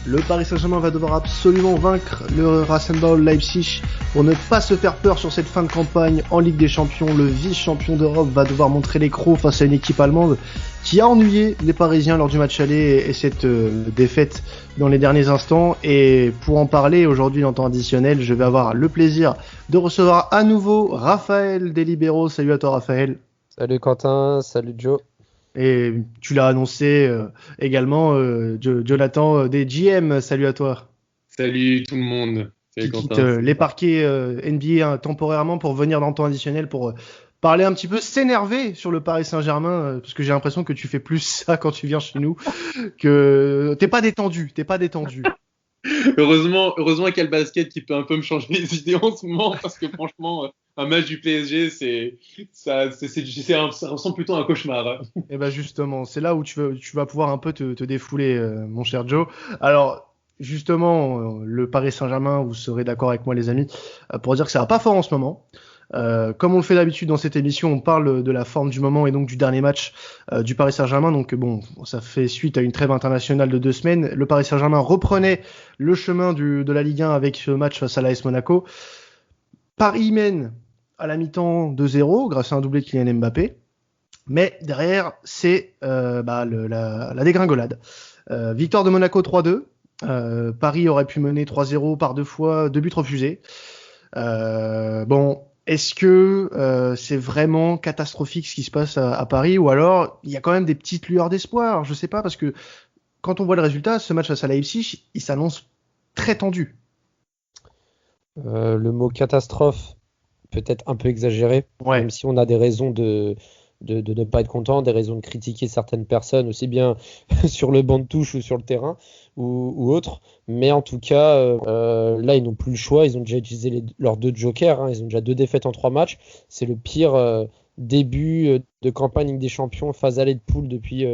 Le Paris Saint-Germain va devoir absolument vaincre le Rasenball Leipzig pour ne pas se faire peur sur cette fin de campagne en Ligue des Champions. Le vice-champion d'Europe va devoir montrer les crocs face à une équipe allemande qui a ennuyé les Parisiens lors du match aller et cette défaite dans les derniers instants. Et pour en parler aujourd'hui dans temps additionnel, je vais avoir le plaisir de recevoir à nouveau Raphaël des Libéraux. Salut à toi Raphaël. Salut Quentin, salut Joe. Et tu l'as annoncé également, Jonathan des GM, salut à toi. Salut tout le monde. Qui quitte les parquets NBA temporairement pour venir dans le temps additionnel pour parler un petit peu, s'énerver sur le Paris Saint-Germain, parce que j'ai l'impression que tu fais plus ça quand tu viens chez nous, que t'es pas détendu. Heureusement qu'il y a le basket qui peut un peu me changer les idées en ce moment, parce que franchement, un match du PSG, ça ressemble plutôt à un cauchemar. Et ben justement, c'est là où tu vas pouvoir un peu te défouler, mon cher Joe. Alors, justement, le Paris Saint-Germain, vous serez d'accord avec moi les amis, pour dire que ça va pas fort en ce moment. Comme on le fait d'habitude dans cette émission, on parle de la forme du moment et donc du dernier match du Paris Saint-Germain. Donc bon, ça fait suite à une trêve internationale de 2 semaines. Le Paris Saint-Germain reprenait le chemin de la Ligue 1 avec ce match face à l'AS Monaco. Paris mène à la mi-temps 2-0 grâce à un doublé de Kylian Mbappé. Mais derrière, c'est la dégringolade. Victoire de Monaco 3-2. Paris aurait pu mener 3-0 par 2 fois, 2 buts refusés. Est-ce que c'est vraiment catastrophique ce qui se passe à Paris, ou alors il y a quand même des petites lueurs d'espoir? Je sais pas, parce que quand on voit le résultat, ce match face à Leipzig, il s'annonce très tendu. Le mot catastrophe peut-être un peu exagéré, même si on a des raisons de ne pas être content, des raisons de critiquer certaines personnes, aussi bien sur le banc de touche ou sur le terrain ou autre. Mais en tout cas, là, ils n'ont plus le choix. Ils ont déjà utilisé leurs 2 jokers. Ils ont déjà 2 défaites en 3 matchs. C'est le pire début de campagne Ligue des Champions, phase aller de poule depuis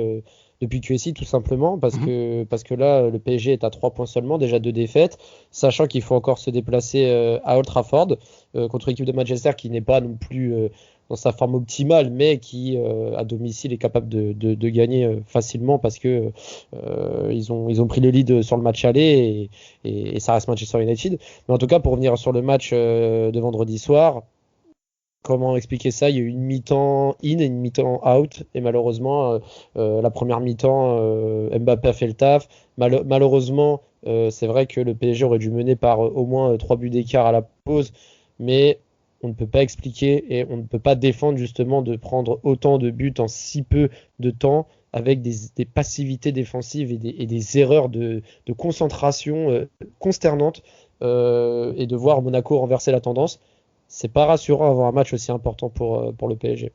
QSI, tout simplement, parce que là, le PSG est à 3 points seulement, déjà 2 défaites, sachant qu'il faut encore se déplacer à Old Trafford contre l'équipe de Manchester qui n'est pas non plus dans sa forme optimale, mais qui à domicile est capable de gagner facilement parce que ils ont pris le lead sur le match aller et ça reste Manchester United. Mais en tout cas, pour revenir sur le match de vendredi soir, comment expliquer ça? Il y a eu une mi-temps in et une mi-temps out, et malheureusement la première mi-temps Mbappé a fait le taf. Malheureusement c'est vrai que le PSG aurait dû mener par au moins 3 buts d'écart à la pause, mais on ne peut pas expliquer et on ne peut pas défendre justement de prendre autant de buts en si peu de temps avec des passivités défensives et des erreurs de concentration consternantes et de voir Monaco renverser la tendance. C'est pas rassurant d'avoir un match aussi important pour le PSG.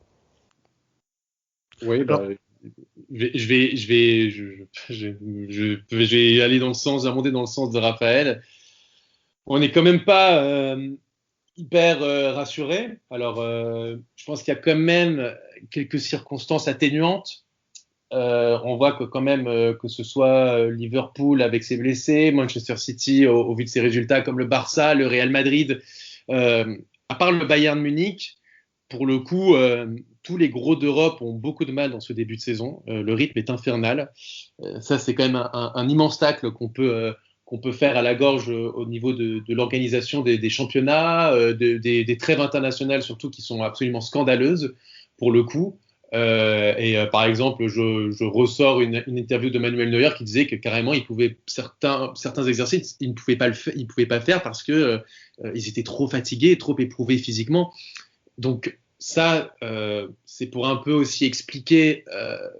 Oui, je vais aller abonder dans le sens de Raphaël. On n'est quand même pas hyper rassuré. Alors, je pense qu'il y a quand même quelques circonstances atténuantes. On voit que quand même que ce soit Liverpool avec ses blessés, Manchester City au vu de ses résultats, comme le Barça, le Real Madrid, à part le Bayern Munich, pour le coup, tous les gros d'Europe ont beaucoup de mal dans ce début de saison. Le rythme est infernal. Ça, c'est quand même un immense tacle qu'on peut faire à la gorge au niveau de l'organisation des championnats, des trêves internationales surtout qui sont absolument scandaleuses pour le coup. Par exemple, je ressors une interview de Manuel Neuer qui disait que carrément certains exercices ils ne pouvaient pas faire parce que ils étaient trop fatigués, trop éprouvés physiquement. Donc ça, c'est pour un peu aussi expliquer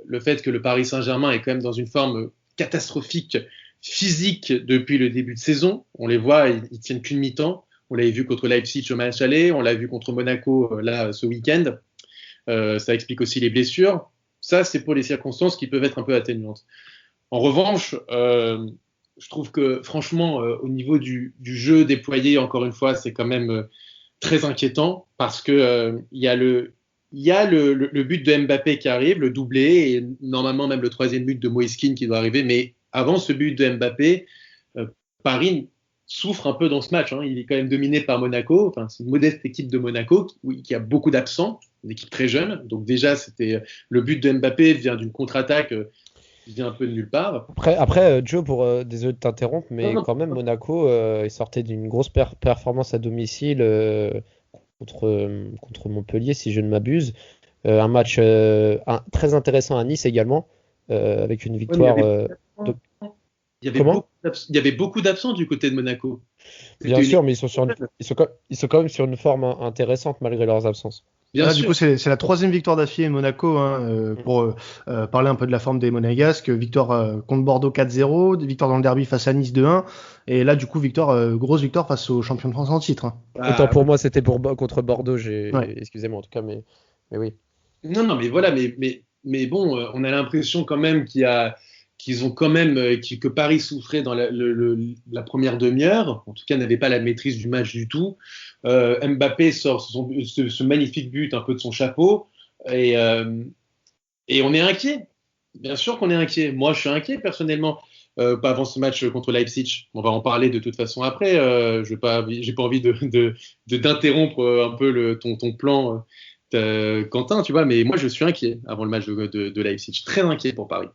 le fait que le Paris Saint-Germain est quand même dans une forme catastrophique physique depuis le début de saison. On les voit, ils tiennent qu'une mi-temps. On l'avait vu contre Leipzig au match aller, on l'a vu contre Monaco là ce week-end. Ça explique aussi les blessures. Ça, c'est pour les circonstances qui peuvent être un peu atténuantes. En revanche, je trouve que franchement, au niveau du jeu déployé, encore une fois, c'est quand même très inquiétant parce que il y a le but de Mbappé qui arrive, le doublé, et normalement même le 3e but de Moise Kean qui doit arriver. Mais avant ce but de Mbappé, Paris souffre un peu dans ce match. Il est quand même dominé par Monaco. Enfin, c'est une modeste équipe de Monaco qui a beaucoup d'absents, une équipe très jeune. Donc déjà, le but de Mbappé vient d'une contre-attaque vient un peu de nulle part. Après Joe, désolé de t'interrompre, mais quand même, Monaco il sortait d'une grosse performance à domicile contre Montpellier, si je ne m'abuse. Un match très intéressant à Nice également, avec une victoire. Il y avait beaucoup d'absents du côté de Monaco. Bien sûr, mais ils sont quand même sur une forme intéressante malgré leurs absences. Du coup, c'est la 3e victoire d'affilée de Monaco, pour parler un peu de la forme des Monégasques. Victoire contre Bordeaux 4-0, victoire dans le derby face à Nice 2-1, et là du coup grosse victoire face aux champions de France en titre. Autant pour moi, c'était contre Bordeaux. Excusez-moi en tout cas, mais oui. Non, mais voilà, mais bon, on a l'impression quand même que Paris souffrait dans la première demi-heure, en tout cas n'avait pas la maîtrise du match du tout. Mbappé sort ce magnifique but un peu de son chapeau, et on est inquiet. Bien sûr qu'on est inquiet. Moi, je suis inquiet personnellement, pas avant ce match contre Leipzig. On va en parler de toute façon après. J'ai pas envie d'interrompre un peu ton plan, Quentin, tu vois, mais moi je suis inquiet avant le match de Leipzig, très inquiet pour Paris.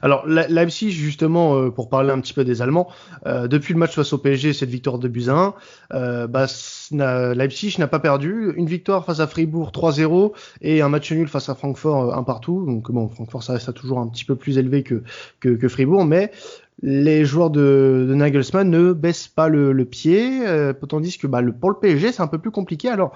Alors Leipzig, justement, pour parler un petit peu des Allemands, depuis le match face au PSG, cette victoire de buts à 1, Leipzig n'a pas perdu, une victoire face à Fribourg 3-0 et un match nul face à Francfort 1 partout. Donc bon, Francfort ça reste toujours un petit peu plus élevé que Fribourg, mais les joueurs de Nagelsmann ne baissent pas le pied, tandis que pour le PSG c'est un peu plus compliqué. Alors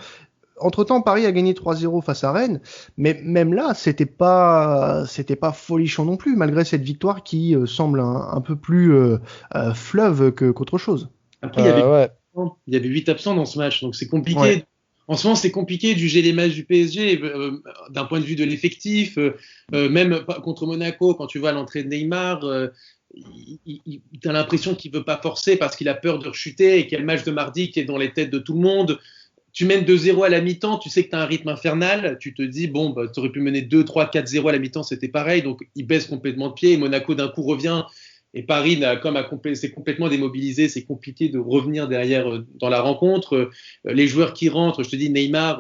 entre-temps, Paris a gagné 3-0 face à Rennes, mais même là, c'était pas folichon non plus, malgré cette victoire qui semble un peu plus fleuve qu'autre chose. Après, il y avait 8 absents dans ce match, donc c'est compliqué. Ouais. En ce moment, c'est compliqué de juger les matchs du PSG d'un point de vue de l'effectif. Même contre Monaco, quand tu vois l'entrée de Neymar, t'as l'impression qu'il veut pas forcer parce qu'il a peur de rechuter, et qu'il y a le match de mardi qui est dans les têtes de tout le monde. Tu mènes 2-0 à la mi-temps, tu sais que tu as un rythme infernal, tu te dis, bon, tu aurais pu mener 2, 3, 4-0 à la mi-temps, c'était pareil, donc il baisse complètement de pied, et Monaco d'un coup revient, et Paris s'est complètement démobilisé, c'est compliqué de revenir derrière dans la rencontre. Les joueurs qui rentrent, je te dis, Neymar,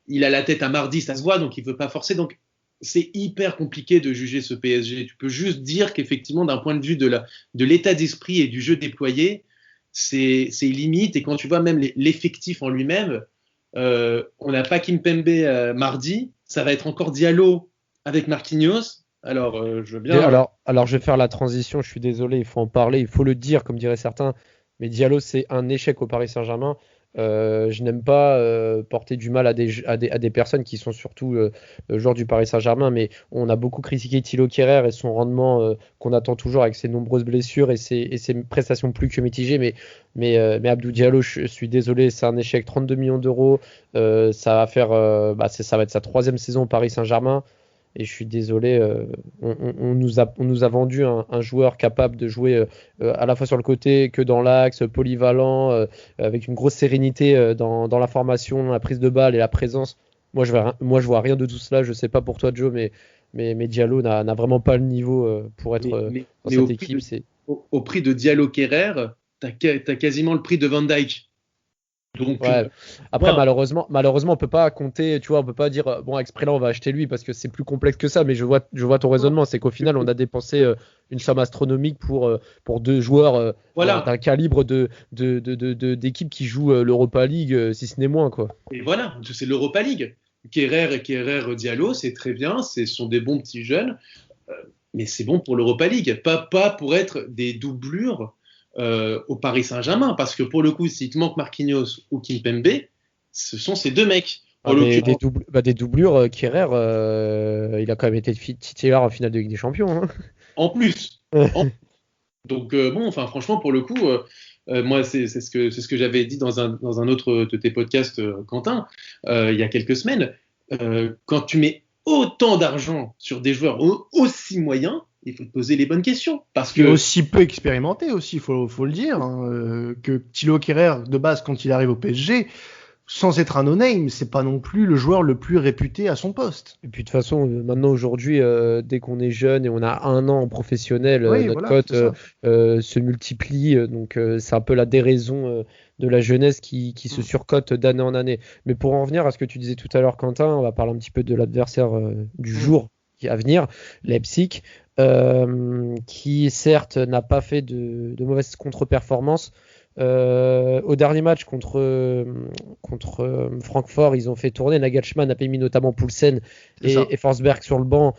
il a la tête à mardi, ça se voit, donc il ne veut pas forcer, donc c'est hyper compliqué de juger ce PSG. Tu peux juste dire qu'effectivement, d'un point de vue de l'état d'esprit et du jeu déployé, c'est limite, et quand tu vois même l'effectif en lui-même, on n'a pas Kimpembe mardi, ça va être encore Diallo avec Marquinhos. Alors, je veux bien. Alors, je vais faire la transition, je suis désolé, il faut en parler, il faut le dire, comme diraient certains, mais Diallo, c'est un échec au Paris Saint-Germain. Je n'aime pas porter du mal à des personnes qui sont surtout joueurs du Paris Saint-Germain, mais on a beaucoup critiqué Thilo Kehrer et son rendement qu'on attend toujours avec ses nombreuses blessures et ses prestations plus que mitigées. Mais Abdou Diallo, je suis désolé, c'est un échec. 32 millions d'euros, ça va être sa 3e saison au Paris Saint-Germain. Et je suis désolé, on nous a vendu un joueur capable de jouer à la fois sur le côté que dans l'axe, polyvalent, avec une grosse sérénité dans la formation, la prise de balle et la présence. Moi, je vois rien de tout cela. Je sais pas pour toi, Joe, mais Diallo n'a vraiment pas le niveau pour être dans cette équipe. Au prix de Diallo Kehrer, t'as quasiment le prix de Van Dijk. Donc, ouais. Après, malheureusement, on peut pas compter, tu vois, on peut pas dire bon, avec ce prix-là, on va acheter lui parce que c'est plus complexe que ça. Mais je vois ton raisonnement, c'est qu'au final, on a dépensé une somme astronomique pour 2 joueurs d'un calibre d'équipe qui joue l'Europa League, si ce n'est moins, quoi. Et voilà, c'est l'Europa League. Kehrer Diallo, c'est très bien, ce sont des bons petits jeunes, mais c'est bon pour l'Europa League, pas pour être des doublures. Au Paris Saint-Germain, parce que pour le coup, s'il te manque Marquinhos ou Kimpembe, ce sont ces 2 mecs. Des doublures, Kehrer, il a quand même été titulaire en finale de Ligue des Champions. Hein. En plus. Donc franchement, pour le coup, moi, c'est ce que j'avais dit dans un autre de tes podcasts, Quentin, il y a quelques semaines. Quand tu mets autant d'argent sur des joueurs aussi moyens, il faut te poser les bonnes questions. Parce que aussi peu expérimenté aussi, faut le dire, que Thilo Kehrer, de base, quand il arrive au PSG, sans être un no-name, c'est pas non plus le joueur le plus réputé à son poste. Et puis de toute façon, maintenant aujourd'hui, dès qu'on est jeune et on a 1 an en professionnel, notre cote se multiplie. Donc c'est un peu la déraison de la jeunesse qui se surcote d'année en année. Mais pour en revenir à ce que tu disais tout à l'heure, Quentin, on va parler un petit peu de l'adversaire du jour. à venir. Leipzig, qui certes n'a pas fait de mauvaises contre-performances. Au dernier match contre Francfort, ils ont fait tourner. Nagelsmann a mis notamment Poulsen et Forsberg sur le banc,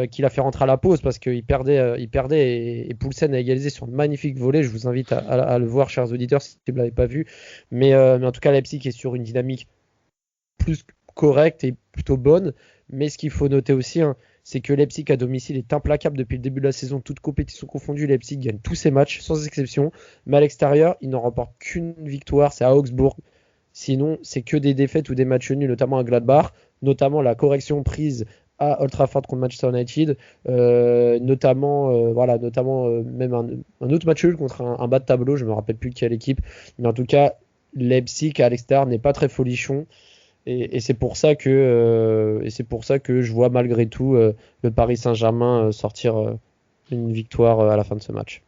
qui l'a fait rentrer à la pause parce qu'il perdait, et Poulsen a égalisé sur une magnifique volée. Je vous invite à le voir, chers auditeurs, si vous ne l'avez pas vu. Mais en tout cas, Leipzig est sur une dynamique plus correcte et plutôt bonne. Mais ce qu'il faut noter aussi, c'est que Leipzig à domicile est implacable depuis le début de la saison, toute compétition confondue. Leipzig gagne tous ses matchs sans exception, mais à l'extérieur, il n'en remporte qu'une victoire, c'est à Augsbourg. Sinon, c'est que des défaites ou des matchs nuls, notamment à Gladbach, notamment la correction prise à Old Trafford contre Manchester United, notamment même un autre match nul contre un bas de tableau, je me rappelle plus quelle équipe, mais en tout cas, Leipzig à l'extérieur n'est pas très folichon. Et c'est pour ça que je vois malgré tout le Paris Saint-Germain sortir une victoire à la fin de ce match.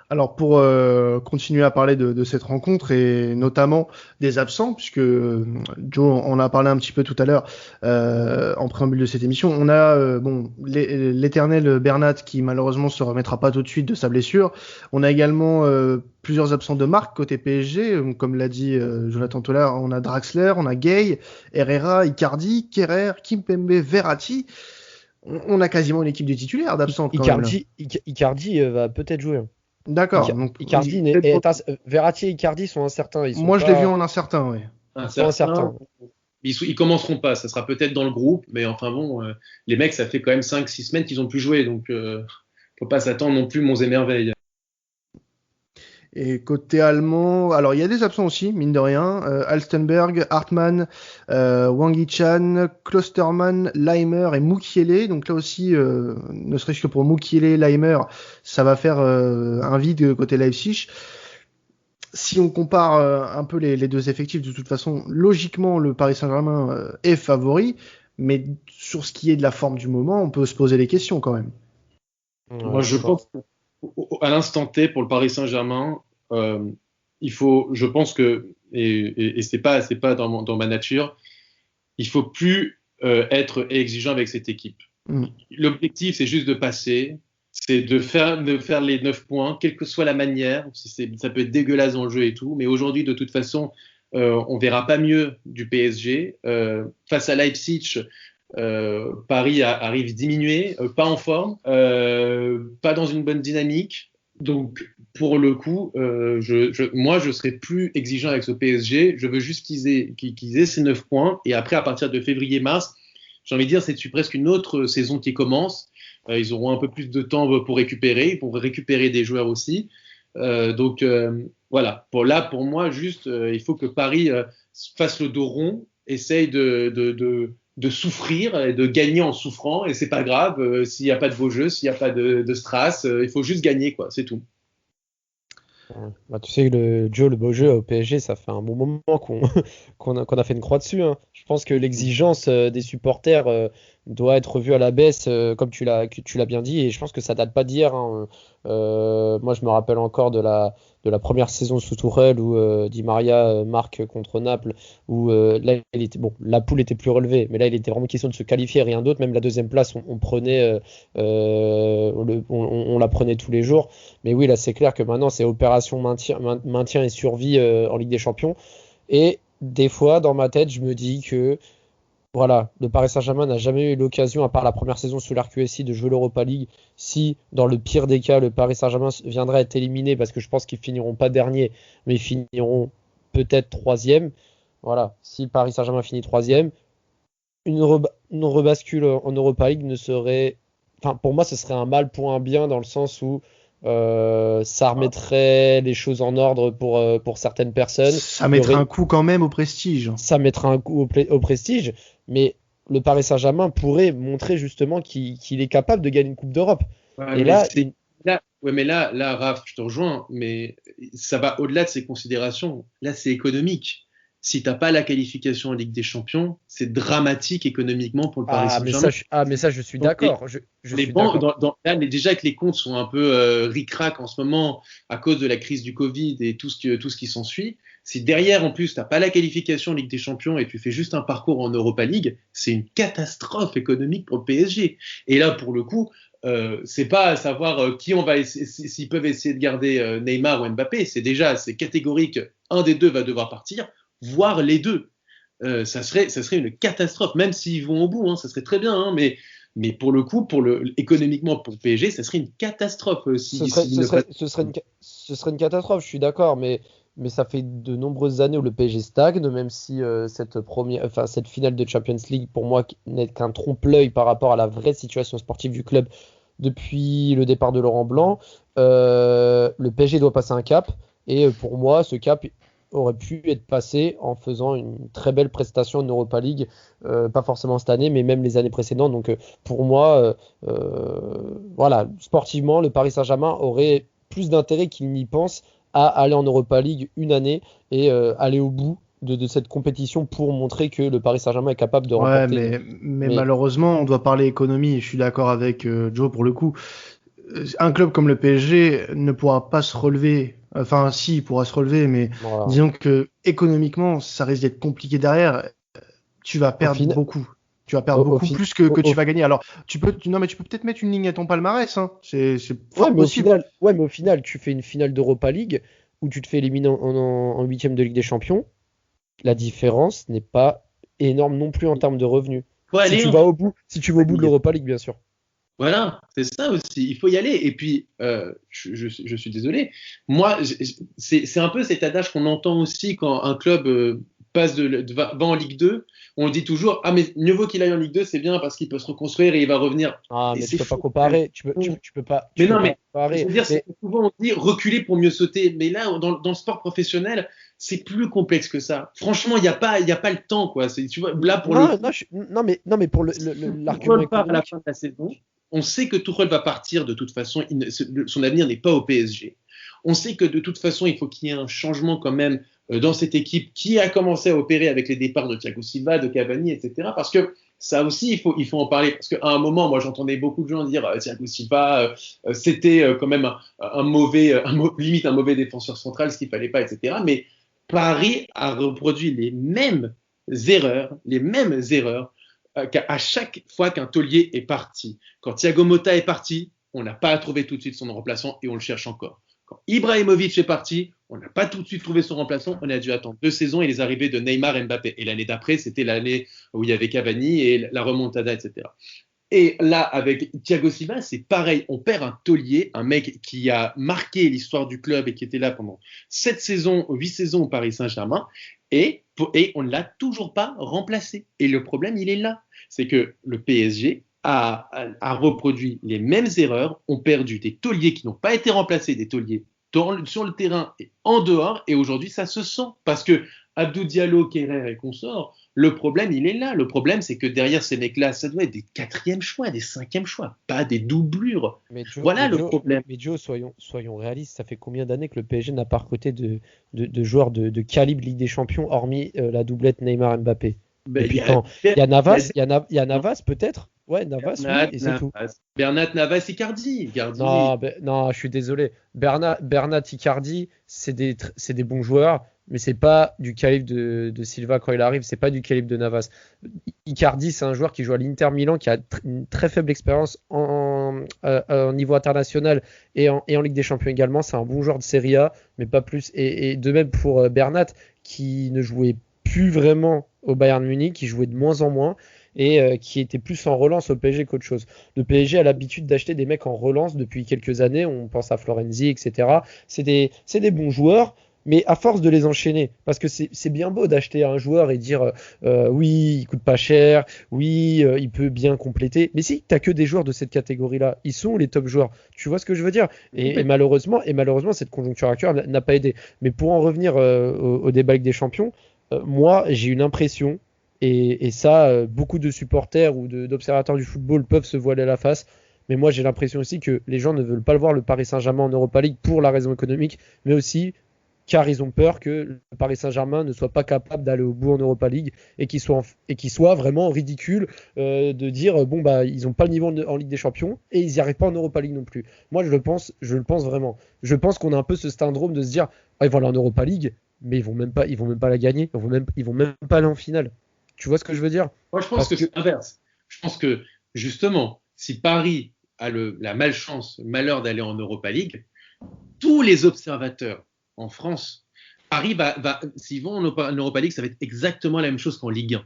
Alors pour continuer à parler de cette rencontre et notamment des absents, puisque Joe en a parlé un petit peu tout à l'heure en préambule de cette émission, on a l'éternel Bernat qui malheureusement se remettra pas tout de suite de sa blessure. On a également plusieurs absents de marque côté PSG, comme l'a dit Jonathan Tollard. On a Draxler, on a Gay, Herrera, Icardi, Kerrer, Kimpembe, Verratti. On a quasiment une équipe de titulaires d'absents. Icardi va peut-être jouer. D'accord. Verratti et Icardi sont incertains. Moi, je l'ai vu en incertain, oui. Incertain. Ils commenceront pas. Ça sera peut-être dans le groupe, mais enfin bon, les mecs, ça fait quand même 5-6 semaines qu'ils ont pu jouer, donc faut pas s'attendre non plus monts et merveilles. Et côté allemand, alors il y a des absents aussi, mine de rien. Alstenberg, Hartmann, Wang Yichan, Klostermann, Leimer et Mukiele. Donc là aussi, ne serait-ce que pour Mukiele, Leimer, ça va faire un vide côté Leipzig. Si on compare un peu les deux effectifs, de toute façon, logiquement, le Paris Saint-Germain est favori. Mais sur ce qui est de la forme du moment, on peut se poser des questions quand même. Moi, je pense qu'à l'instant T, pour le Paris Saint-Germain, je pense que, et c'est pas dans ma nature, il faut plus être exigeant avec cette équipe. L'objectif, c'est juste de passer, c'est de faire les 9 points, quelle que soit la manière. Ça peut être dégueulasse dans le jeu et tout, mais aujourd'hui, de toute façon, on verra pas mieux du PSG. Face à Leipzig, Paris arrive diminué, pas en forme, pas dans une bonne dynamique. Donc, pour le coup, moi, je serais plus exigeant avec ce PSG. Je veux juste qu'ils aient ces 9 points. Et après, à partir de février-mars, j'ai envie de dire, c'est presque une autre saison qui commence. Ils auront un peu plus de temps pour récupérer des joueurs aussi. Donc, voilà. Pour moi, juste, il faut que Paris fasse le dos rond, essaye de souffrir et de gagner en souffrant, et c'est pas grave s'il n'y a pas de beau jeu, s'il n'y a pas de strass, il faut juste gagner, quoi, c'est tout. Bah, tu sais que le beau jeu au PSG, ça fait un bon moment qu'on a fait une croix dessus, hein. Je pense que l'exigence des supporters doit être revue à la baisse, comme tu l'as bien dit, et je pense que ça date pas d'hier, hein. Moi, je me rappelle encore de la première saison sous Tourelle où Di Maria marque contre Naples, où là, la poule était plus relevée, mais là, il était vraiment question de se qualifier, rien d'autre. Même la deuxième place, on la prenait tous les jours. Mais oui, là, c'est clair que maintenant, c'est opération maintien et survie en Ligue des Champions. Et des fois, dans ma tête, je me dis que voilà, le Paris Saint-Germain n'a jamais eu l'occasion, à part la première saison sous l'RQSI, de jouer l'Europa League. Si, dans le pire des cas, le Paris Saint-Germain viendrait être éliminé, parce que je pense qu'ils finiront pas dernier, mais ils finiront peut-être 3e. Voilà, si le Paris Saint-Germain finit 3e, une rebascule en Europa League ne serait... Enfin, pour moi, ce serait un mal pour un bien, dans le sens où ça remettrait les choses en ordre pour certaines personnes. Ça mettrait un coup quand même au prestige. Ça mettrait un coup au prestige, mais le Paris Saint-Germain pourrait montrer justement qu'il est capable de gagner une Coupe d'Europe. Ouais, mais là, Raph, je te rejoins, mais ça va au-delà de ces considérations. Là, c'est économique. Si t'as pas la qualification en Ligue des Champions, c'est dramatique économiquement pour le Paris Saint-Germain. Mais ça, je suis d'accord. Là, déjà que les comptes sont un peu ric-rac en ce moment à cause de la crise du Covid et tout ce qui s'ensuit, Si derrière, en plus, tu n'as pas la qualification Ligue des Champions et tu fais juste un parcours en Europa League, c'est une catastrophe économique pour le PSG. Et là, pour le coup, c'est pas à savoir qui on va s'ils peuvent essayer de garder Neymar ou Mbappé. C'est catégorique. Un des deux va devoir partir, voire les deux. Ça serait une catastrophe, même s'ils vont au bout, hein, ça serait très bien, hein, mais pour le coup, économiquement pour le PSG, ça serait une catastrophe. Ce serait une catastrophe, je suis d'accord, mais ça fait de nombreuses années où le PSG stagne, même si cette finale de Champions League, pour moi, n'est qu'un trompe-l'œil par rapport à la vraie situation sportive du club depuis le départ de Laurent Blanc. Le PSG doit passer un cap, et pour moi, ce cap aurait pu être passé en faisant une très belle prestation en Europa League, pas forcément cette année, mais même les années précédentes. Donc pour moi, voilà, sportivement, le Paris Saint-Germain aurait plus d'intérêt qu'il n'y pense à aller en Europa League une année et aller au bout de cette compétition pour montrer que le Paris Saint-Germain est capable de remporter. Mais malheureusement, on doit parler économie. Je suis d'accord avec Joe pour le coup. Un club comme le PSG ne pourra pas se relever. Enfin, si, il pourra se relever, mais voilà. Disons que économiquement, ça risque d'être compliqué derrière. Tu vas perdre beaucoup. Tu vas perdre beaucoup plus que tu vas gagner. Alors, tu peux peut-être mettre une ligne à ton palmarès. Hein. C'est fort possible. Mais au final, tu fais une finale d'Europa League où tu te fais éliminer en huitième de Ligue des Champions. La différence n'est pas énorme non plus en termes de revenus. Si tu vas au bout de l'Europa League, bien sûr. Voilà, c'est ça aussi. Il faut y aller. Et puis, je suis désolé. Moi, c'est un peu cet adage qu'on entend aussi quand un club va en Ligue 2. On dit toujours, ah, mais mieux vaut qu'il aille en Ligue 2, c'est bien parce qu'il peut se reconstruire et il va revenir. Ah, mais tu peux pas comparer. Tu peux pas. Comparer. Je veux dire, souvent on dit reculer pour mieux sauter. Mais là, dans le sport professionnel, c'est plus complexe que ça. Franchement, il n'y a pas le temps, quoi. Tu vois, là, pour non, mais pour l'argument économique. À la fin de la saison, on sait que Tuchel va partir de toute façon. Son avenir n'est pas au PSG. On sait que de toute façon, il faut qu'il y ait un changement quand même dans cette équipe qui a commencé à opérer avec les départs de Thiago Silva, de Cavani, etc. Parce que ça aussi, il faut en parler. Parce qu'à un moment, moi, j'entendais beaucoup de gens dire Thiago Silva, c'était quand même limite un mauvais défenseur central, ce qu'il fallait pas, etc. Mais Paris a reproduit les mêmes erreurs à chaque fois qu'un taulier est parti. Quand Thiago Motta est parti, on n'a pas trouvé tout de suite son remplaçant et on le cherche encore. Quand Ibrahimovic est parti, on n'a pas tout de suite trouvé son remplaçant, on a dû attendre 2 saisons et les arrivées de Neymar et Mbappé. Et l'année d'après, c'était l'année où il y avait Cavani et la remontada, etc. Et là, avec Thiago Silva, c'est pareil. On perd un taulier, un mec qui a marqué l'histoire du club et qui était là pendant 8 saisons au Paris Saint-Germain. Et on ne l'a toujours pas remplacé. Et le problème, il est là. C'est que le PSG a reproduit les mêmes erreurs, ont perdu des tauliers qui n'ont pas été remplacés, des tauliers sur le terrain et en dehors, et aujourd'hui ça se sent, parce que Abdou Diallo, Kerrer et consorts, le problème il est là, le problème c'est que derrière ces mecs-là, ça doit être des 4e choix, des 5e choix, pas des doublures. Le problème. Mais Joe, soyons réalistes, ça fait combien d'années que le PSG n'a pas recruté de joueurs de calibre Ligue des Champions, hormis la doublette Neymar-Mbappé? Il y a Navas peut-être. Ouais, Navas, oui, et c'est tout. Bernat, Navas, Icardi. Non, je suis désolé. Bernat, Icardi, c'est des bons joueurs, mais c'est pas du calibre de Silva quand il arrive, c'est pas du calibre de Navas. Icardi, c'est un joueur qui joue à l'Inter Milan, qui a une très faible expérience en niveau international et en Ligue des Champions également. C'est un bon joueur de Serie A, mais pas plus. Et de même pour Bernat, qui ne jouait plus vraiment au Bayern Munich, qui jouait de moins en moins et qui était plus en relance au PSG qu'autre chose. Le PSG a l'habitude d'acheter des mecs en relance depuis quelques années, on pense à Florenzi, etc. C'est des bons joueurs, mais à force de les enchaîner, parce que c'est bien beau d'acheter un joueur et dire oui, il coûte pas cher, oui, il peut bien compléter, mais si t'as que des joueurs de cette catégorie-là, ils sont les top joueurs, tu vois ce que je veux dire, et malheureusement, cette conjoncture actuelle n'a pas aidé. Mais pour en revenir au débat avec des champions, moi j'ai une impression, et ça, beaucoup de supporters ou d'observateurs du football peuvent se voiler la face. Mais moi, j'ai l'impression aussi que les gens ne veulent pas le voir, le Paris Saint-Germain en Europa League, pour la raison économique, mais aussi car ils ont peur que le Paris Saint-Germain ne soit pas capable d'aller au bout en Europa League et qu'il soit vraiment ridicule de dire ils n'ont pas le niveau en Ligue des Champions et ils n'y arrivent pas en Europa League non plus. Moi, je le pense vraiment. Je pense qu'on a un peu ce syndrome de se dire ils vont aller en Europa League. mais ils vont même pas la gagner. Ils vont même pas aller en finale. Tu vois ce que je veux dire? Moi, je pense que c'est l'inverse. Je pense que, justement, si Paris a la malchance, le malheur d'aller en Europa League, tous les observateurs en France, Paris s'ils vont en Europa League, ça va être exactement la même chose qu'en Ligue 1.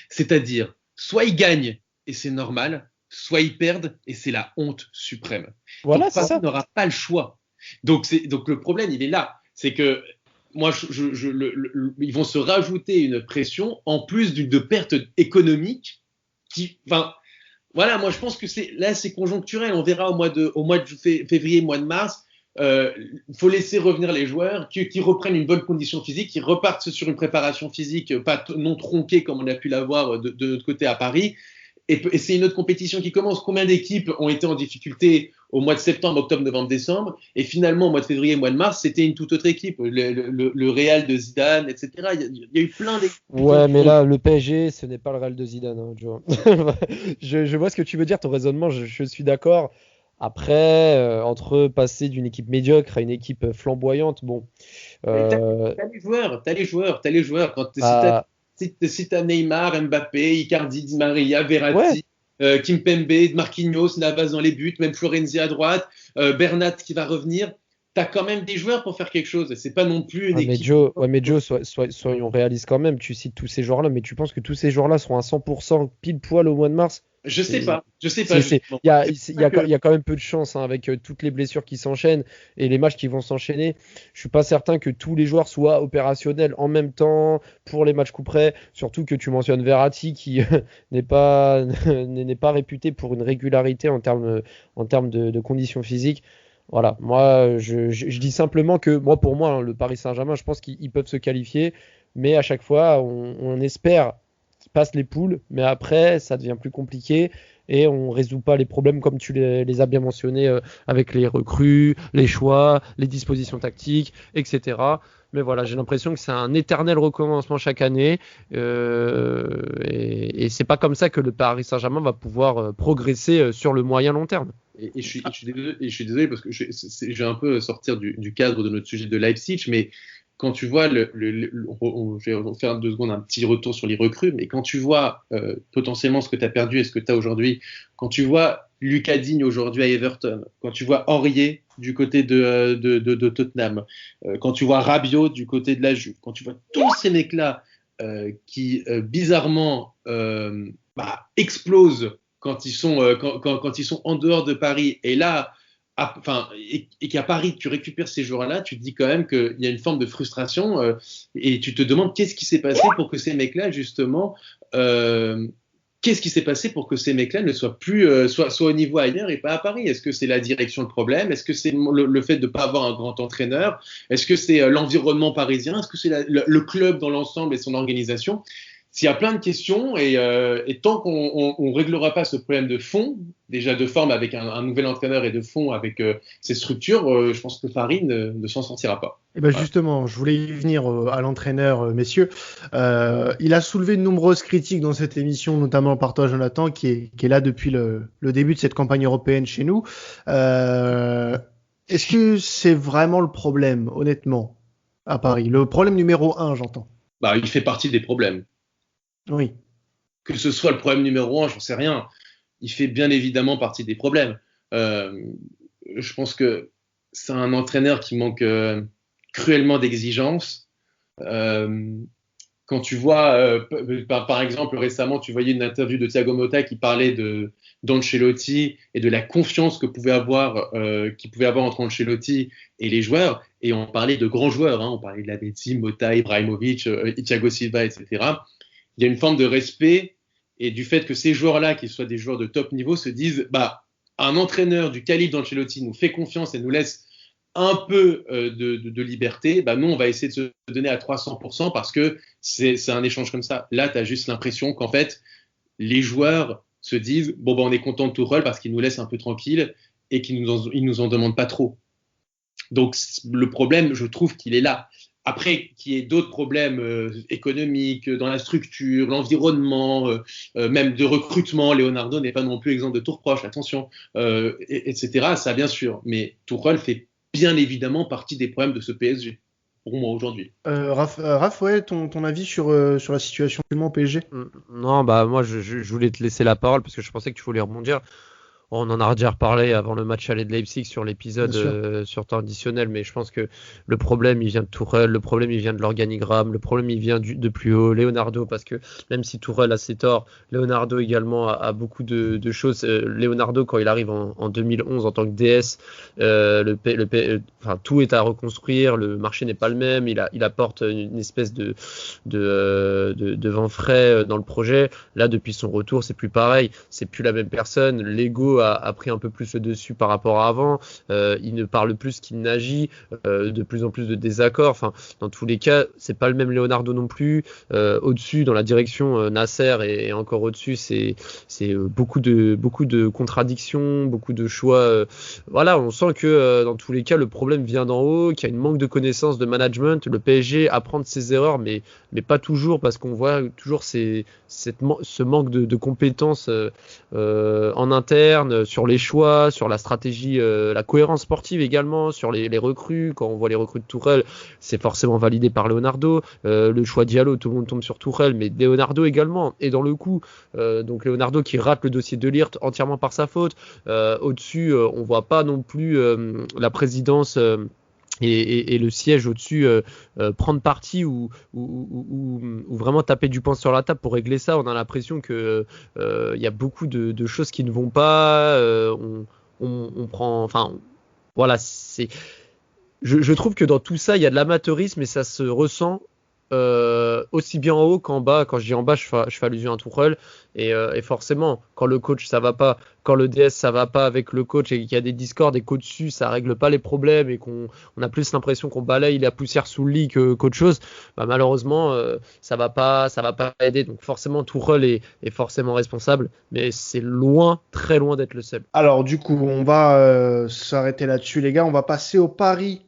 C'est-à-dire, soit ils gagnent et c'est normal, soit ils perdent et c'est la honte suprême. Voilà, donc, c'est ça. Paris n'aura pas le choix. Donc le problème, il est là. C'est que moi, ils vont se rajouter une pression en plus de pertes économiques voilà, moi je pense que c'est conjoncturel. On verra au mois de février, mois de mars. Il faut laisser revenir les joueurs qui reprennent une bonne condition physique, qui repartent sur une préparation physique non tronquée comme on a pu l'avoir de notre côté à Paris. Et c'est une autre compétition qui commence. Combien d'équipes ont été en difficulté au mois de septembre, octobre, novembre, décembre, et finalement au mois de février, mois de mars, c'était une toute autre équipe. Le Real de Zidane, etc. Il y a eu plein d'équipes. Ouais, mais là, le PSG, ce n'est pas le Real de Zidane, hein, je vois ce que tu veux dire, ton raisonnement, je suis d'accord. Après, entre passer d'une équipe médiocre à une équipe flamboyante, bon. T'as les joueurs. Si t'as Neymar, Mbappé, Icardi, Di Maria, Verratti, Kimpembe, Marquinhos, Navas dans les buts, même Florenzi à droite, Bernat qui va revenir, t'as quand même des joueurs pour faire quelque chose. C'est pas non plus une équipe. Mais Joe, soyons réalistes quand même. Tu cites tous ces joueurs-là, mais tu penses que tous ces joueurs-là seront à 100% pile poil au mois de mars? Je sais pas. Il y a quand même peu de chance avec toutes les blessures qui s'enchaînent et les matchs qui vont s'enchaîner. Je suis pas certain que tous les joueurs soient opérationnels en même temps pour les matchs coup près. Surtout que tu mentionnes Verratti qui n'est pas réputé pour une régularité en termes de conditions physiques. Voilà, moi je dis simplement que pour moi, hein, le Paris Saint-Germain, je pense qu'ils peuvent se qualifier, mais à chaque fois on espère qu'ils passent les poules, mais après ça devient plus compliqué et on résout pas les problèmes comme tu les as bien mentionnés avec les recrues, les choix, les dispositions tactiques, etc. Mais voilà, j'ai l'impression que c'est un éternel recommencement chaque année et c'est pas comme ça que le Paris Saint-Germain va pouvoir progresser sur le moyen long terme. Et je suis désolé parce que je vais un peu sortir du cadre de notre sujet de Leipzig, mais quand tu vois, je vais faire 2 secondes un petit retour sur les recrues, mais quand tu vois potentiellement ce que tu as perdu et ce que tu as aujourd'hui, quand tu vois Lucas Digne aujourd'hui à Everton, quand tu vois Aurier du côté de Tottenham, quand tu vois Rabiot du côté de la Juve, quand tu vois tous ces mecs-là qui bizarrement explosent quand ils sont en dehors de Paris, et là, et qu'à Paris tu récupères ces joueurs-là, tu te dis quand même qu'il y a une forme de frustration et tu te demandes qu'est-ce qui s'est passé pour que ces mecs-là justement qu'est-ce qui s'est passé pour que ces mecs-là ne soient plus soit au niveau ailleurs et pas à Paris? Est-ce que c'est la direction le problème? Est-ce que c'est le fait de ne pas avoir un grand entraîneur? Est-ce que c'est l'environnement parisien? Est-ce que c'est le club dans l'ensemble et son organisation? S'il y a plein de questions et tant qu'on ne réglera pas ce problème de fond, déjà de forme avec un nouvel entraîneur et de fond avec ces structures, je pense que Paris ne s'en sortira pas. Et ben justement, je voulais y venir à l'entraîneur, messieurs. Il a soulevé de nombreuses critiques dans cette émission, notamment par toi, Jonathan, qui est là depuis le début de cette campagne européenne chez nous. Est-ce que c'est vraiment le problème, honnêtement, à Paris? Le problème numéro 1, j'entends. Il fait partie des problèmes. Oui. Que ce soit le problème numéro 1, j'en sais rien. Il fait bien évidemment partie des problèmes. Je pense que c'est un entraîneur qui manque cruellement d'exigence. Quand tu vois, par exemple, récemment, tu voyais une interview de Thiago Motta qui parlait d'Ancelotti et de la confiance qu'il pouvait avoir entre Ancelotti et les joueurs. Et on parlait de grands joueurs. On parlait de Lavezzi, Motta, Ibrahimovic, Thiago Silva, etc. Il y a une forme de respect et du fait que ces joueurs-là, qu'ils soient des joueurs de top niveau, se disent un entraîneur du calibre d'Ancelotti nous fait confiance et nous laisse un peu de liberté, nous on va essayer de se donner à 300% parce que c'est un échange comme ça. Là, tu as juste l'impression qu'en fait, les joueurs se disent on est content de Tuchel parce qu'il nous laisse un peu tranquille et qu'il nous en demande pas trop. Donc le problème, je trouve qu'il est là. Après, qu'il y ait d'autres problèmes économiques, dans la structure, l'environnement, même de recrutement, Leonardo n'est pas non plus exemple de tout reproche, attention, etc. Ça, bien sûr. Mais Tuchel fait bien évidemment partie des problèmes de ce PSG. pour moi aujourd'hui. Raph, ouais, ton avis sur la situation actuellement au PSG? Non, bah moi je voulais te laisser la parole parce que je pensais que tu voulais rebondir. On en a déjà reparlé avant le match aller de Leipzig sur l'épisode sur temps additionnel, mais je pense que le problème il vient de Tourelle, le problème il vient de l'organigramme, le problème il vient de plus haut, Leonardo, parce que même si Tourelle a ses torts, Leonardo également a beaucoup de choses. Leonardo, quand il arrive en 2011 en tant que DS, enfin, tout est à reconstruire, le marché n'est pas le même, il apporte une espèce de vent frais dans le projet. Là, depuis son retour, c'est plus pareil, c'est plus la même personne, l'ego a pris un peu plus le dessus par rapport à avant. Il ne parle plus qu'il n'agit. De plus en plus de désaccords. Enfin, dans tous les cas, c'est pas le même Leonardo non plus. Au-dessus, dans la direction Nasser et encore au-dessus, c'est beaucoup de contradictions, beaucoup de choix. Voilà, on sent que dans tous les cas, le problème vient d'en haut, qu'il y a une manque de connaissances de management. Le PSG apprend de ses erreurs, mais pas toujours, parce qu'on voit toujours ce manque de compétences en interne, sur les choix, sur la stratégie, la cohérence sportive également, sur les recrues. Quand on voit les recrues de Tourelle, c'est forcément validé par Leonardo. Le choix Diallo, tout le monde tombe sur Tourelle, mais Leonardo également est dans le coup. Donc Leonardo qui rate le dossier de Ligt entièrement par sa faute. Au-dessus, on voit pas non plus la présidence. Et le siège au-dessus prendre parti ou vraiment taper du poing sur la table pour régler ça. On a l'impression que y a beaucoup de choses qui ne vont pas. On prend, enfin, voilà, je trouve que dans tout ça, il y a de l'amateurisme et ça se ressent aussi bien en haut qu'en bas. Quand je dis en bas, je fais allusion à Tuchel. Et forcément, quand le coach ça va pas, quand le DS ça va pas avec le coach et qu'il y a des discords et qu'au-dessus ça règle pas les problèmes et qu'on a plus l'impression qu'on balaye la poussière sous le lit qu'autre chose, bah malheureusement ça va pas aider. Donc forcément Tuchel est forcément responsable, mais c'est loin, très loin d'être le seul. Alors du coup, on va s'arrêter là-dessus, les gars. On va passer au pari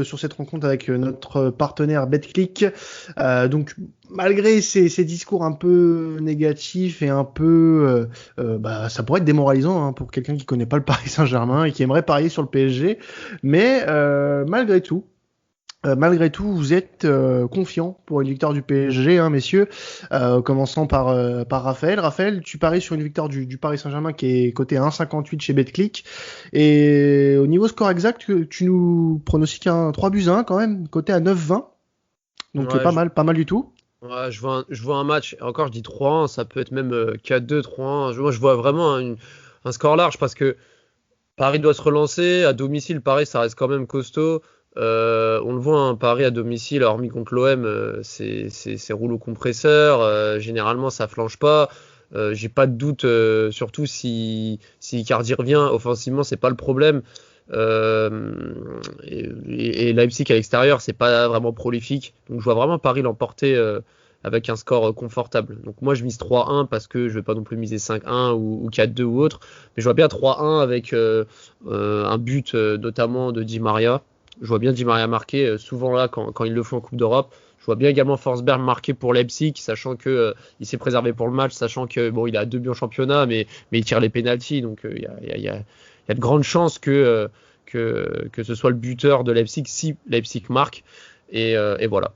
sur cette rencontre avec notre partenaire BetClick. Donc malgré ces discours un peu négatifs et un peu ça pourrait être démoralisant pour quelqu'un qui connaît pas le Paris Saint-Germain et qui aimerait parier sur le PSG, mais malgré tout, vous êtes confiant pour une victoire du PSG, hein, messieurs, commençant par Raphaël. Raphaël, tu paries sur une victoire du Paris Saint-Germain qui est coté à 1,58 chez BetClick. Et au niveau score exact, tu nous pronostiques un 3-1 quand même, coté à 9,20. Donc Ouais, pas mal du tout. Ouais, je vois un match, encore je dis 3-1, ça peut être même 4-2, 3-1. Moi je vois vraiment un score large parce que Paris doit se relancer. À domicile, Paris, ça reste quand même costaud. On le voit, Paris à domicile, hormis contre l'OM, c'est rouleau compresseur. Généralement, ça flanche pas. J'ai pas de doute, surtout si Icardi revient offensivement, c'est pas le problème. Et Leipzig à l'extérieur, c'est pas vraiment prolifique. Donc je vois vraiment Paris l'emporter avec un score confortable. Donc moi je mise 3-1 parce que je vais pas non plus miser 5-1 ou 4-2 ou autre. Mais je vois bien 3-1 avec un but notamment de Di Maria. Je vois bien Di Maria marquer souvent là quand il le fait en Coupe d'Europe. Je vois bien également Forsberg marquer pour Leipzig, sachant que il s'est préservé pour le match, sachant que bon il a 2 buts en championnat, mais il tire les pénaltys, donc il y a de grandes chances que ce soit le buteur de Leipzig si Leipzig marque. Et voilà.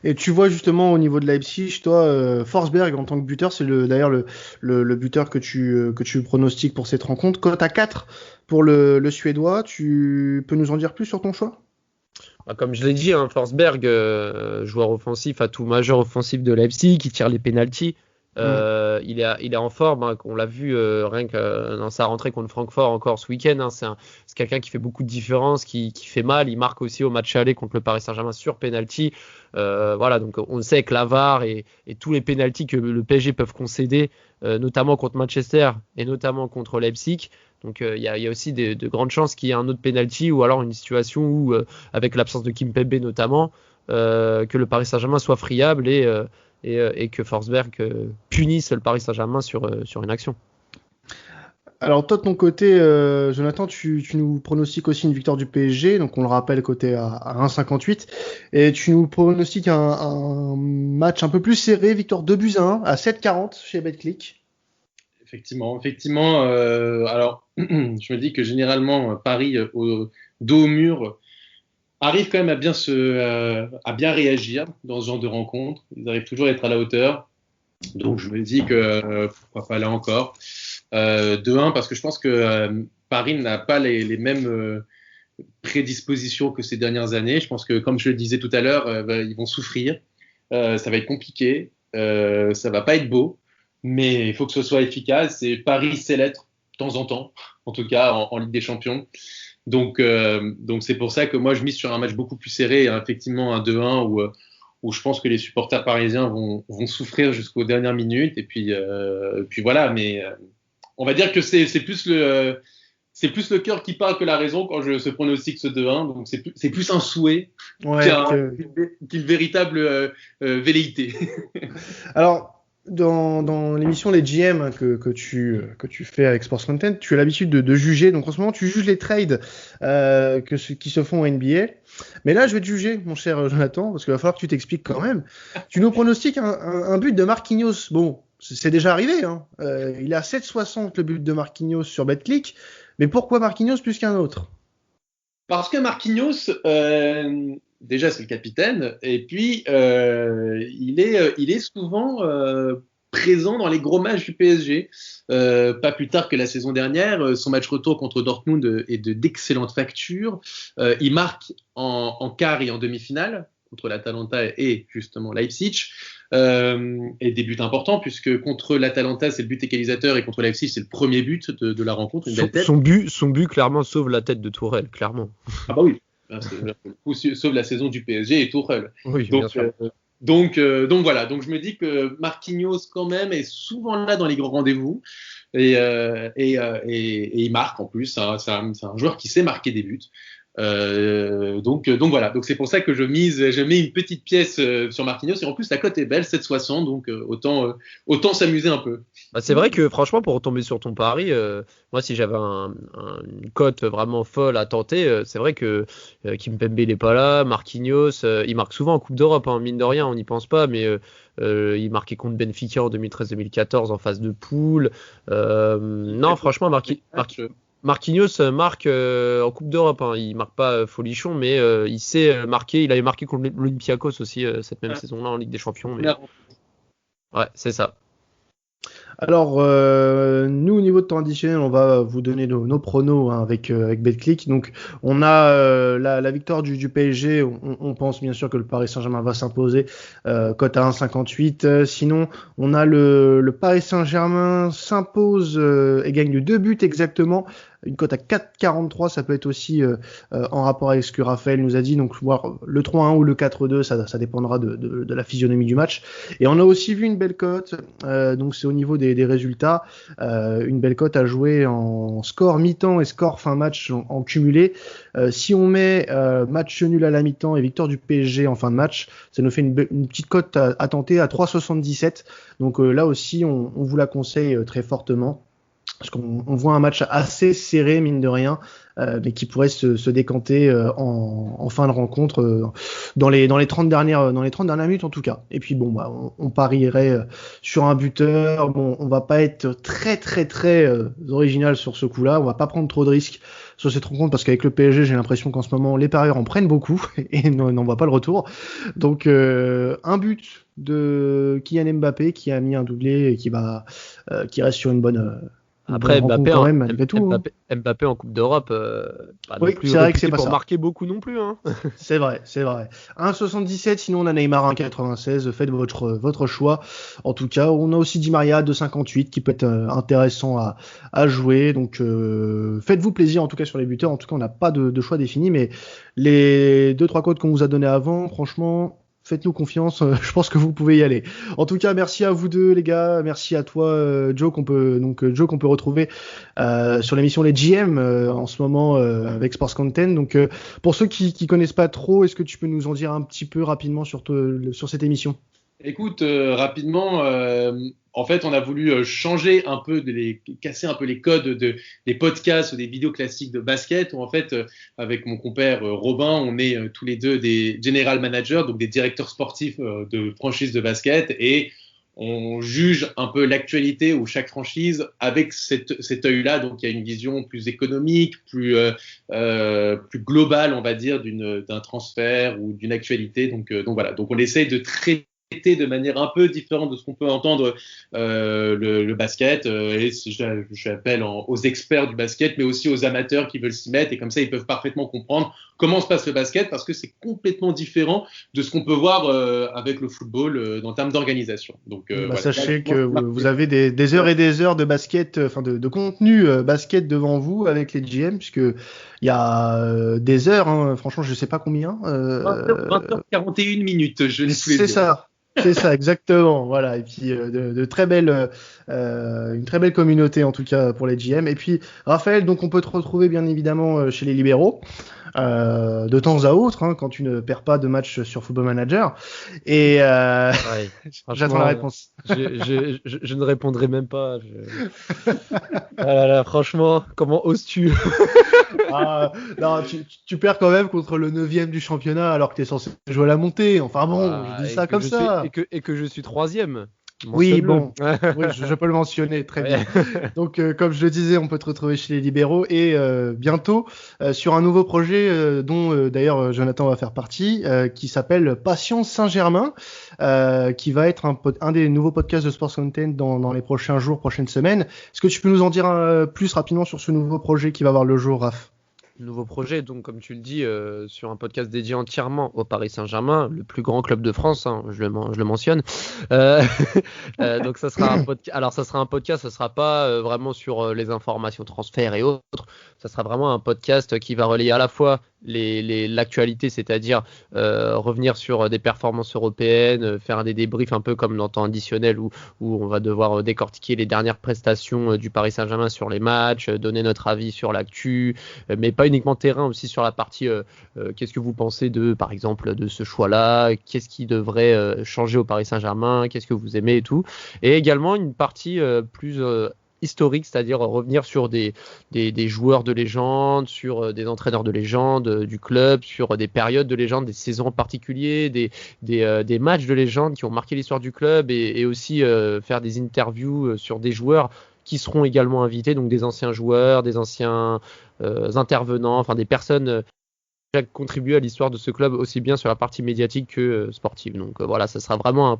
Et tu vois justement au niveau de Leipzig, toi, Forsberg en tant que buteur, c'est d'ailleurs le buteur que tu pronostiques pour cette rencontre. Cote à 4 pour le Suédois, tu peux nous en dire plus sur ton choix? Comme je l'ai dit, Forsberg, joueur offensif, atout majeur offensif de Leipzig, qui tire les pénaltys. Il est en forme, on l'a vu rien que dans sa rentrée contre Francfort encore ce week-end. C'est quelqu'un qui fait beaucoup de différences, qui fait mal. Il marque aussi au match aller contre le Paris Saint-Germain sur penalty. Voilà, donc on sait que la VAR et tous les pénaltys que le PSG peuvent concéder, notamment contre Manchester et notamment contre Leipzig. Donc il y a aussi de grandes chances qu'il y ait un autre penalty ou alors une situation où, avec l'absence de Kimpembe notamment, que le Paris Saint-Germain soit friable et que Forsberg punisse le Paris Saint-Germain sur une action. Alors toi de ton côté, Jonathan, tu nous pronostiques aussi une victoire du PSG, donc on le rappelle côté à 1,58, et tu nous pronostiques un match un peu plus serré, victoire 2-1 à 7,40 chez BetClick. Effectivement. Alors, je me dis que généralement, Paris, au dos au mur, arrivent quand même à bien réagir dans ce genre de rencontres. Ils arrivent toujours à être à la hauteur. Donc je me dis que pourquoi pas là encore. 2-1 parce que je pense que Paris n'a pas les mêmes prédispositions que ces dernières années. Je pense que, comme je le disais tout à l'heure, ils vont souffrir. Ça va être compliqué. Ça va pas être beau. Mais il faut que ce soit efficace. Et Paris sait l'être de temps en temps, en tout cas en Ligue des Champions. Donc c'est pour ça que moi je mise sur un match beaucoup plus serré, effectivement un 2-1 où je pense que les supporters parisiens vont souffrir jusqu'aux dernières minutes. Et puis voilà. Mais on va dire que c'est plus le cœur qui parle que la raison quand je se pronostique ce 2-1. Donc c'est plus un souhait qu'une véritable velléité. Alors, dans l'émission Les GM que tu fais avec Sports Content, tu as l'habitude de juger. Donc en ce moment, tu juges les trades qui se font en NBA. Mais là, je vais te juger, mon cher Jonathan, parce qu'il va falloir que tu t'expliques quand même. Tu nous pronostiques un but de Marquinhos. Bon, c'est déjà arrivé. Hein. Il est à 7,60 le but de Marquinhos sur BetClick. Mais pourquoi Marquinhos plus qu'un autre? Parce que Marquinhos, déjà c'est le capitaine, et puis il est souvent présent dans les gros matchs du PSG. Pas plus tard que la saison dernière, son match retour contre Dortmund est d'excellente facture. Il marque en quart et en demi-finale contre l'Atalanta et justement Leipzig. Et des buts importants puisque contre l'Atalanta c'est le but égalisateur et contre Leipzig c'est le premier but de la rencontre, une belle tête. Son but clairement sauve la tête de Tourelle, clairement. Ah bah oui, sauve la saison du PSG et Tourelle. Oui, bien sûr. Donc voilà, donc je me dis que Marquinhos quand même est souvent là dans les grands rendez-vous et il marque en plus, hein, c'est un joueur qui sait marquer des buts. Donc voilà, donc c'est pour ça que je mets une petite pièce sur Marquinhos et en plus la cote est belle, 7,60, donc autant s'amuser un peu. Bah, c'est vrai que franchement pour retomber sur ton pari, moi si j'avais une cote vraiment folle à tenter, c'est vrai que Kimpembe il est pas là, Marquinhos il marque souvent en Coupe d'Europe, hein, mine de rien on n'y pense pas, mais il marquait contre Benfica en 2013-2014 en phase de poule. Non franchement Marquinhos marque en Coupe d'Europe, hein. Il marque pas folichon, mais il sait marquer. Il avait marqué contre l'Olympiakos aussi cette même saison-là en Ligue des Champions. Mais... Ouais, c'est ça. Alors, nous, au niveau de temps additionnel, on va vous donner nos pronos hein, avec BetClick. Donc, on a la victoire du PSG. On pense bien sûr que le Paris Saint-Germain va s'imposer, cote à 1,58. Sinon, on a le Paris Saint-Germain s'impose et gagne de 2 buts exactement. Une cote à 4,43, ça peut être aussi en rapport avec ce que Raphaël nous a dit. Donc, voir le 3-1 ou le 4-2, ça dépendra de la physionomie du match. Et on a aussi vu une belle cote. Donc, c'est au niveau des résultats. Une belle cote à jouer en score mi-temps et score fin match en cumulé. Si on met match nul à la mi-temps et victoire du PSG en fin de match, ça nous fait une petite cote à tenter à 3,77. Donc là aussi, on vous la conseille très fortement. Parce qu'on voit un match assez serré, mine de rien, mais qui pourrait se décanter en fin de rencontre dans les 30 dernières minutes en tout cas. Et puis bon, bah, on parierait sur un buteur. Bon, on va pas être très original sur ce coup-là. On va pas prendre trop de risques sur cette rencontre parce qu'avec le PSG, j'ai l'impression qu'en ce moment les parieurs en prennent beaucoup et n'en voient pas le retour. Donc un but de Kylian Mbappé qui a mis un doublé et qui reste sur une bonne après Mbappé en Coupe d'Europe, oui, c'est vrai que c'est pas pour ça. Marquer beaucoup non plus. Hein. C'est vrai. 1,77, sinon on a Neymar 1,96. Faites votre choix. En tout cas, on a aussi Di Maria 2,58 qui peut être intéressant à jouer. Donc faites-vous plaisir en tout cas sur les buteurs. En tout cas, on n'a pas de choix défini, mais les 2-3 codes qu'on vous a donnés avant, franchement. Faites-nous confiance, je pense que vous pouvez y aller. En tout cas, merci à vous deux les gars, merci à toi Joe qu'on peut retrouver sur l'émission Les GM en ce moment avec Sports Content. Donc pour ceux qui connaissent pas trop, est-ce que tu peux nous en dire un petit peu rapidement sur cette émission? Écoute, rapidement, en fait, on a voulu changer un peu, casser un peu les codes des podcasts ou des vidéos classiques de basket, où en fait, avec mon compère Robin, on est tous les deux des general managers, donc des directeurs sportifs de franchises de basket, et on juge un peu l'actualité ou chaque franchise avec cet œil-là. Donc, il y a une vision plus économique, plus globale, on va dire, d'un transfert ou d'une actualité. Donc voilà. Donc, on essaie de traiter de manière un peu différente de ce qu'on peut entendre le basket. Et j'appelle aux experts du basket, mais aussi aux amateurs qui veulent s'y mettre. Et comme ça, ils peuvent parfaitement comprendre comment se passe le basket, parce que c'est complètement différent de ce qu'on peut voir avec le football en termes d'organisation. Donc, voilà. Sachez que vous avez des heures et des heures de basket, enfin de contenu basket devant vous avec les GM, puisque il y a des heures, hein, franchement, je sais pas combien. 20h41 minutes, je l'ai sous les yeux. C'est ça. C'est ça, exactement. Voilà. Et puis de très belles, une très belle communauté en tout cas pour les GM. Et puis Raphaël, donc on peut te retrouver bien évidemment chez les libéraux de temps à autre, hein, quand tu ne perds pas de match sur Football Manager. Et ouais, j'attends la réponse. Je ne répondrai même pas. Ah là là, franchement, comment oses-tu? Non, tu perds quand même contre le 9e du championnat alors que tu es censé jouer à la montée. Enfin bon, je dis ça comme ça. Et que je suis 3e. Oui, bon, oui, je peux le mentionner, très bien. Donc, comme je le disais, on peut te retrouver chez les libéraux et bientôt sur un nouveau projet dont d'ailleurs Jonathan va faire partie, qui s'appelle Passion Saint-Germain, qui va être un des nouveaux podcasts de Sports Content dans les prochains jours, prochaines semaines. Est-ce que tu peux nous en dire plus rapidement sur ce nouveau projet qui va voir le jour, Raph? Nouveau projet, donc comme tu le dis, sur un podcast dédié entièrement au Paris Saint-Germain, le plus grand club de France, hein, je le mentionne. Donc ça sera un podcast. Alors ça sera un podcast, ça sera pas vraiment sur les informations transferts et autres. Ça sera vraiment un podcast qui va relayer à la fois l'actualité, c'est-à-dire revenir sur des performances européennes, faire des débriefs un peu comme dans temps additionnel où on va devoir décortiquer les dernières prestations du Paris Saint-Germain sur les matchs, donner notre avis sur l'actu, mais pas uniquement terrain, aussi sur la partie qu'est-ce que vous pensez par exemple de ce choix-là, qu'est-ce qui devrait changer au Paris Saint-Germain, qu'est-ce que vous aimez et tout, et également une partie plus historique, c'est-à-dire revenir sur des joueurs de légende, sur des entraîneurs de légende du club, sur des périodes de légende, des saisons en particulier, des matchs de légende qui ont marqué l'histoire du club, et aussi faire des interviews sur des joueurs qui seront également invités, donc des anciens joueurs, des anciens intervenants, enfin des personnes qui ont contribué à l'histoire de ce club, aussi bien sur la partie médiatique que sportive. Donc voilà, ça sera vraiment un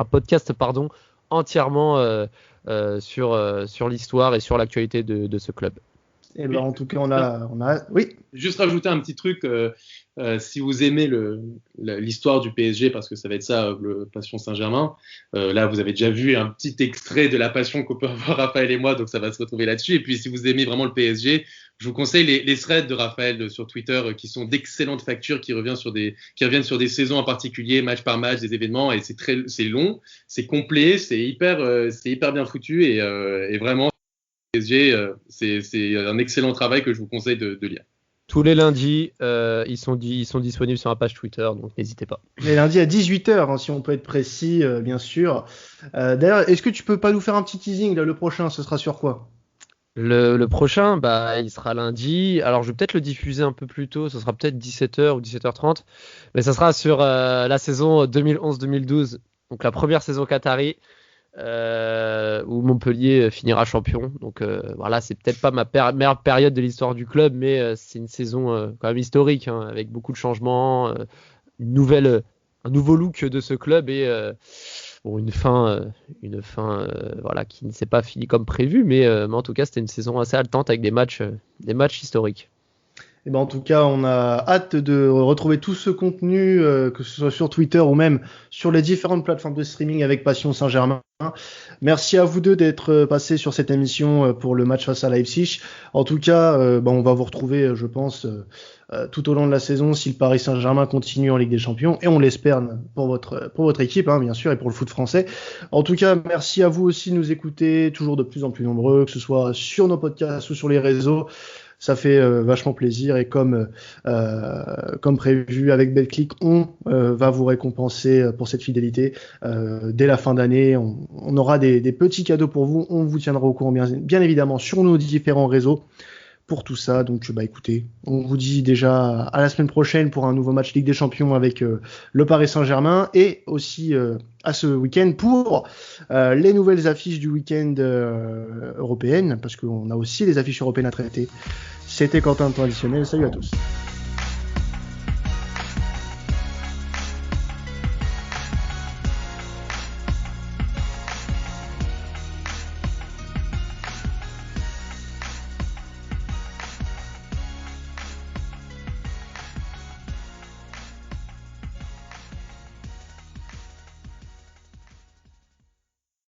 podcast entièrement sur l'histoire et sur l'actualité de ce club. Et ben, en tout cas, on a... Oui. Juste rajouter un petit truc, si vous aimez l'histoire du PSG, parce que ça va être ça, le Passion Saint-Germain, là, vous avez déjà vu un petit extrait de la passion qu'on peut avoir Raphaël et moi, donc ça va se retrouver là-dessus. Et puis, si vous aimez vraiment le PSG, je vous conseille les threads de Raphaël sur Twitter, qui sont d'excellentes factures, qui reviennent sur des saisons en particulier, match par match, des événements, et c'est long, c'est complet, c'est hyper bien foutu, et vraiment, PSG, c'est un excellent travail que je vous conseille de lire. Tous les lundis, ils sont disponibles sur la page Twitter, donc n'hésitez pas. Les lundis à 18h, hein, si on peut être précis, bien sûr. D'ailleurs, est-ce que tu peux pas nous faire un petit teasing là, le prochain, ce sera sur quoi? Le prochain, il sera lundi. Alors, je vais peut-être le diffuser un peu plus tôt. Ce sera peut-être 17h ou 17h30. Mais ça sera sur la saison 2011-2012. Donc, la première saison qatari. Où Montpellier finira champion. Donc voilà, c'est peut-être pas ma meilleure période de l'histoire du club, mais c'est une saison quand même historique, hein, avec beaucoup de changements, un nouveau look de ce club, et une fin voilà, qui ne s'est pas finie comme prévu, mais en tout cas c'était une saison assez haletante avec des matchs historiques. Et ben en tout cas, on a hâte de retrouver tout ce contenu, que ce soit sur Twitter ou même sur les différentes plateformes de streaming avec Passion Saint-Germain. Merci à vous deux d'être passés sur cette émission pour le match face à Leipzig. En tout cas, on va vous retrouver, je pense, tout au long de la saison si le Paris Saint-Germain continue en Ligue des Champions, et on l'espère pour votre équipe, hein, bien sûr, et pour le foot français. En tout cas, merci à vous aussi de nous écouter, toujours de plus en plus nombreux, que ce soit sur nos podcasts ou sur les réseaux. Ça fait vachement plaisir, et comme prévu avec BetClick, on va vous récompenser pour cette fidélité dès la fin d'année. On aura des petits cadeaux pour vous. On vous tiendra au courant bien évidemment sur nos différents réseaux pour tout ça. Donc écoutez, on vous dit déjà à la semaine prochaine pour un nouveau match Ligue des Champions avec le Paris Saint-Germain, et aussi à ce week-end pour les nouvelles affiches du week-end européennes, parce qu'on a aussi les affiches européennes à traiter. C'était Quentin, temps additionnel. Salut à tous.